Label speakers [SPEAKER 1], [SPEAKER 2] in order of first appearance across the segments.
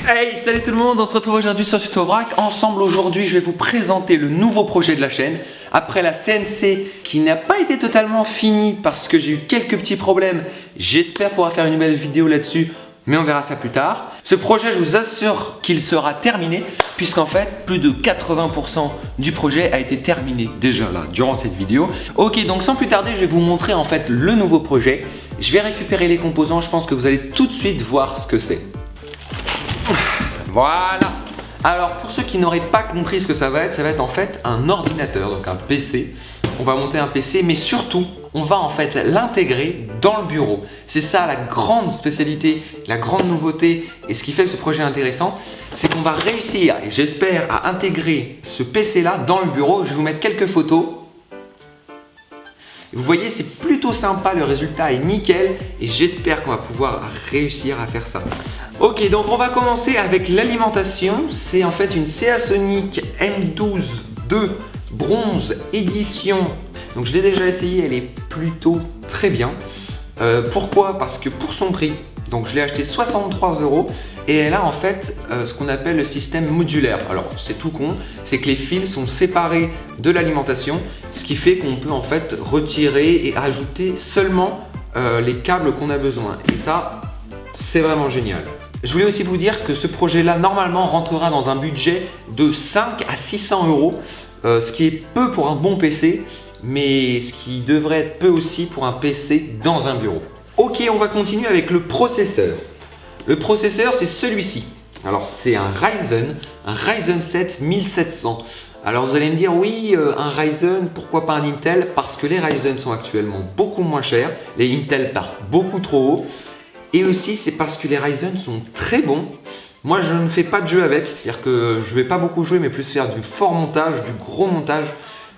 [SPEAKER 1] Hey, salut tout le monde, on se retrouve aujourd'hui sur Tutobrac. Ensemble aujourd'hui, je vais vous présenter le nouveau projet de la chaîne. Après la CNC qui n'a pas été totalement finie parce que j'ai eu quelques petits problèmes, j'espère pouvoir faire une nouvelle vidéo là-dessus, mais on verra ça plus tard. Ce projet, je vous assure qu'il sera terminé puisqu'en fait, plus de 80% du projet a été terminé déjà là, durant cette vidéo. Ok, donc sans plus tarder, je vais vous montrer en fait le nouveau projet. Je vais récupérer les composants, je pense que vous allez tout de suite voir ce que c'est. Voilà. Alors pour ceux qui n'auraient pas compris ce que ça va être en fait un ordinateur, donc un PC. On va monter un PC, mais surtout, on va en fait l'intégrer dans le bureau. C'est ça la grande spécialité, la grande nouveauté et ce qui fait que ce projet est intéressant, c'est qu'on va réussir, et j'espère, à intégrer ce PC là dans le bureau. Je vais vous mettre quelques photos. Vous voyez, c'est plutôt sympa, le résultat est nickel et j'espère qu'on va pouvoir réussir à faire ça. Ok, donc on va commencer avec l'alimentation. C'est en fait une Seasonic M12 II bronze édition. Donc je l'ai déjà essayé, elle est plutôt très bien. Pourquoi? Parce que pour son prix, donc je l'ai acheté 63 € et elle a en fait ce qu'on appelle le système modulaire. Alors c'est tout con, c'est que les fils sont séparés de l'alimentation, ce qui fait qu'on peut en fait retirer et ajouter seulement les câbles qu'on a besoin. Et ça, c'est vraiment génial. Je voulais aussi vous dire que ce projet-là, normalement, rentrera dans un budget de 5 à 600 €, ce qui est peu pour un bon PC, mais ce qui devrait être peu aussi pour un PC dans un bureau. Ok, on va continuer avec le processeur. Le processeur, c'est celui-ci. Alors, c'est un Ryzen 7 1700. Alors, vous allez me dire, oui, un Ryzen, pourquoi pas un Intel? Parce que les Ryzen sont actuellement beaucoup moins chers. Les Intel partent beaucoup trop haut. Et aussi, c'est parce que les Ryzen sont très bons. Moi, je ne fais pas de jeu avec. C'est-à-dire que je ne vais pas beaucoup jouer, mais plus faire du fort montage, du gros montage.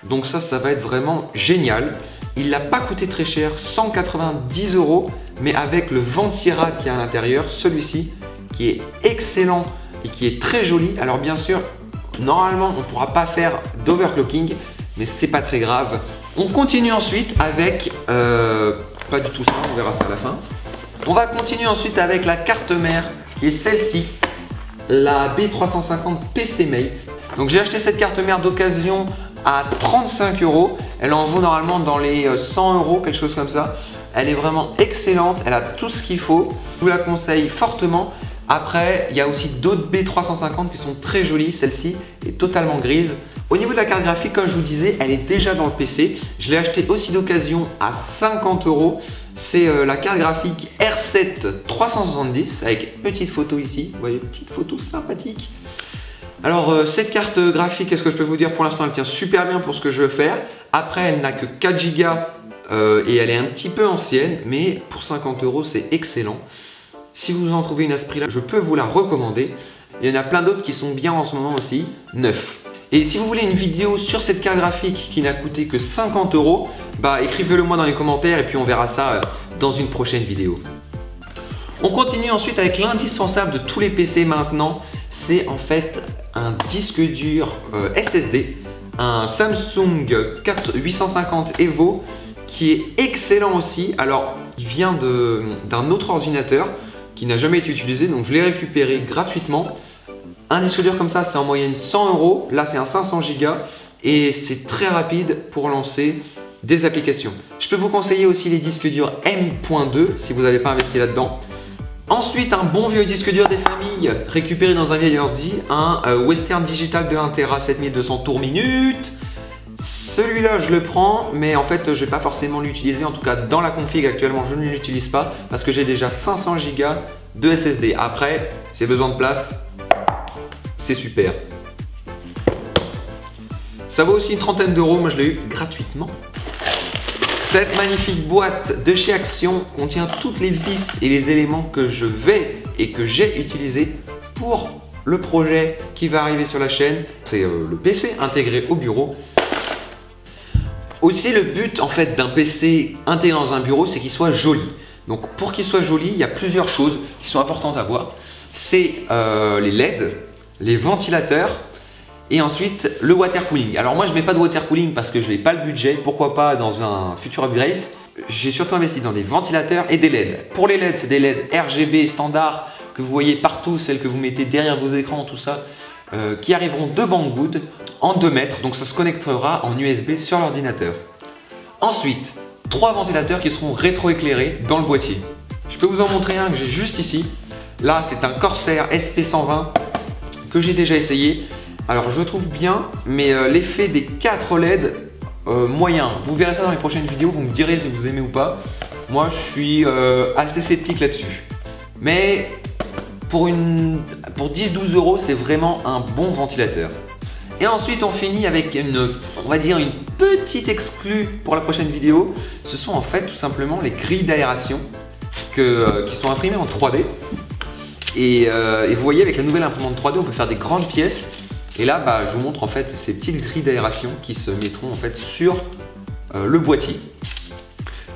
[SPEAKER 1] Donc ça va être vraiment génial. Il n'a pas coûté très cher, 190 €, mais avec le Ventirad qui est à l'intérieur, celui-ci, qui est excellent et qui est très joli. Alors bien sûr, normalement, on ne pourra pas faire d'overclocking, mais c'est pas très grave. On continue ensuite avec, pas du tout ça, on verra ça à la fin. On va continuer ensuite avec la carte mère, qui est celle-ci, la B350 PCmate. Donc j'ai acheté cette carte mère d'occasion à 35 €. Elle en vaut normalement dans les 100 €, quelque chose comme ça. Elle est vraiment excellente, elle a tout ce qu'il faut. Je vous la conseille fortement. Après, il y a aussi d'autres B350 qui sont très jolies. Celle-ci est totalement grise. Au niveau de la carte graphique, comme je vous disais, elle est déjà dans le PC. Je l'ai acheté aussi d'occasion à 50 €. C'est la carte graphique R7 370 avec petite photo ici. Vous voyez, petite photo sympathique. Alors cette carte graphique, qu'est-ce que je peux vous dire? Pour l'instant, elle tient super bien pour ce que je veux faire. Après, elle n'a que 4 Go et elle est un petit peu ancienne, mais pour 50 €, c'est excellent. Si vous en trouvez une à ce prix-là, je peux vous la recommander. Il y en a plein d'autres qui sont bien en ce moment aussi, neufs. Et si vous voulez une vidéo sur cette carte graphique qui n'a coûté que 50 €, bah écrivez-le moi dans les commentaires et puis on verra ça dans une prochaine vidéo. On continue ensuite avec l'indispensable de tous les PC maintenant, c'est en fait un disque dur SSD, un Samsung 850 EVO qui est excellent aussi. Alors il vient d'un autre ordinateur qui n'a jamais été utilisé, donc je l'ai récupéré gratuitement. Un disque dur comme ça, c'est en moyenne 100 €. Là, c'est un 500 Go et c'est très rapide pour lancer des applications. Je peux vous conseiller aussi les disques durs M.2 si vous n'avez pas investi là-dedans. Ensuite, un bon vieux disque dur des familles récupéré dans un vieil ordi, un Western Digital de 1 Tera 7200 tours minute. Celui-là, je le prends, mais en fait, je ne vais pas forcément l'utiliser. En tout cas, dans la config actuellement, je ne l'utilise pas parce que j'ai déjà 500 Go de SSD. Après, si j'ai besoin de place, c'est super. Ça vaut aussi une trentaine d'euros, moi je l'ai eu gratuitement. Cette magnifique boîte de chez Action contient toutes les vis et les éléments que je vais et que j'ai utilisés pour le projet qui va arriver sur la chaîne. C'est le PC intégré au bureau. Aussi, le but en fait d'un PC intégré dans un bureau, c'est qu'il soit joli. Donc pour qu'il soit joli, il y a plusieurs choses qui sont importantes à voir. C'est les LED, les ventilateurs et ensuite le water cooling. Alors moi je mets pas de water cooling parce que je n'ai pas le budget, pourquoi pas dans un futur upgrade. J'ai surtout investi dans des ventilateurs et des LED. Pour les LED, c'est des LED RGB standard que vous voyez partout, celles que vous mettez derrière vos écrans, tout ça, qui arriveront de Banggood en 2 mètres, donc ça se connectera en USB sur l'ordinateur. Ensuite, 3 ventilateurs qui seront rétroéclairés dans le boîtier. Je peux vous en montrer un que j'ai juste ici. Là, c'est un Corsair SP120 que j'ai déjà essayé. Alors, je le trouve bien, mais l'effet des 4 LED, moyen. Vous verrez ça dans les prochaines vidéos, vous me direz si vous aimez ou pas. Moi, je suis assez sceptique là-dessus. Mais pour 10-12 euros, c'est vraiment un bon ventilateur. Et ensuite, on finit avec on va dire une petite exclue pour la prochaine vidéo. Ce sont en fait tout simplement les grilles d'aération qui sont imprimées en 3D. Et vous voyez, avec la nouvelle imprimante 3D, on peut faire des grandes pièces. Et là, je vous montre en fait ces petites grilles d'aération qui se mettront en fait sur le boîtier.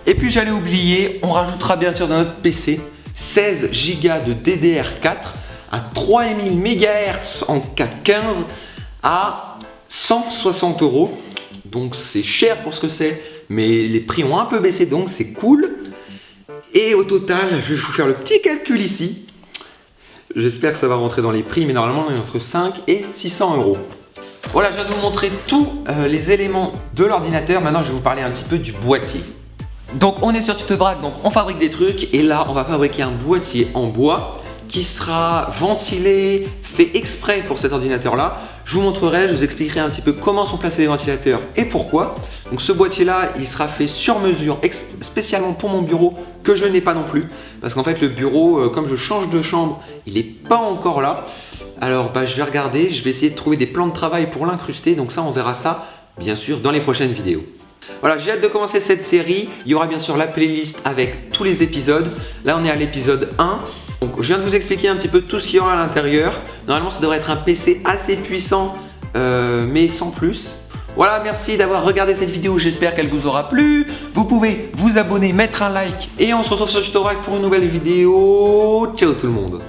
[SPEAKER 1] Et puis j'allais oublier, on rajoutera bien sûr dans notre PC 16 Go de DDR4 à 3000 MHz en K15 à 160 €. Donc c'est cher pour ce que c'est, mais les prix ont un peu baissé, donc c'est cool. Et au total, je vais vous faire le petit calcul ici. J'espère que ça va rentrer dans les prix, mais normalement on est entre 5 et 600 €. Voilà, je viens de vous montrer tous les éléments de l'ordinateur. Maintenant, je vais vous parler un petit peu du boîtier. Donc on est sur Tutobrac, donc on fabrique des trucs et là on va fabriquer un boîtier en bois qui sera ventilé, fait exprès pour cet ordinateur là. Je vous montrerai, je vous expliquerai un petit peu comment sont placés les ventilateurs et pourquoi. Donc ce boîtier là, il sera fait sur mesure, spécialement pour mon bureau que je n'ai pas non plus. Parce qu'en fait le bureau, comme je change de chambre, il n'est pas encore là. Alors je vais regarder, je vais essayer de trouver des plans de travail pour l'incruster. Donc ça on verra ça bien sûr dans les prochaines vidéos. Voilà, j'ai hâte de commencer cette série. Il y aura bien sûr la playlist avec tous les épisodes. Là, on est à l'épisode 1. Donc, je viens de vous expliquer un petit peu tout ce qu'il y aura à l'intérieur. Normalement, ça devrait être un PC assez puissant, mais sans plus. Voilà, merci d'avoir regardé cette vidéo. J'espère qu'elle vous aura plu. Vous pouvez vous abonner, mettre un like. Et on se retrouve sur Tutobrac pour une nouvelle vidéo. Ciao tout le monde.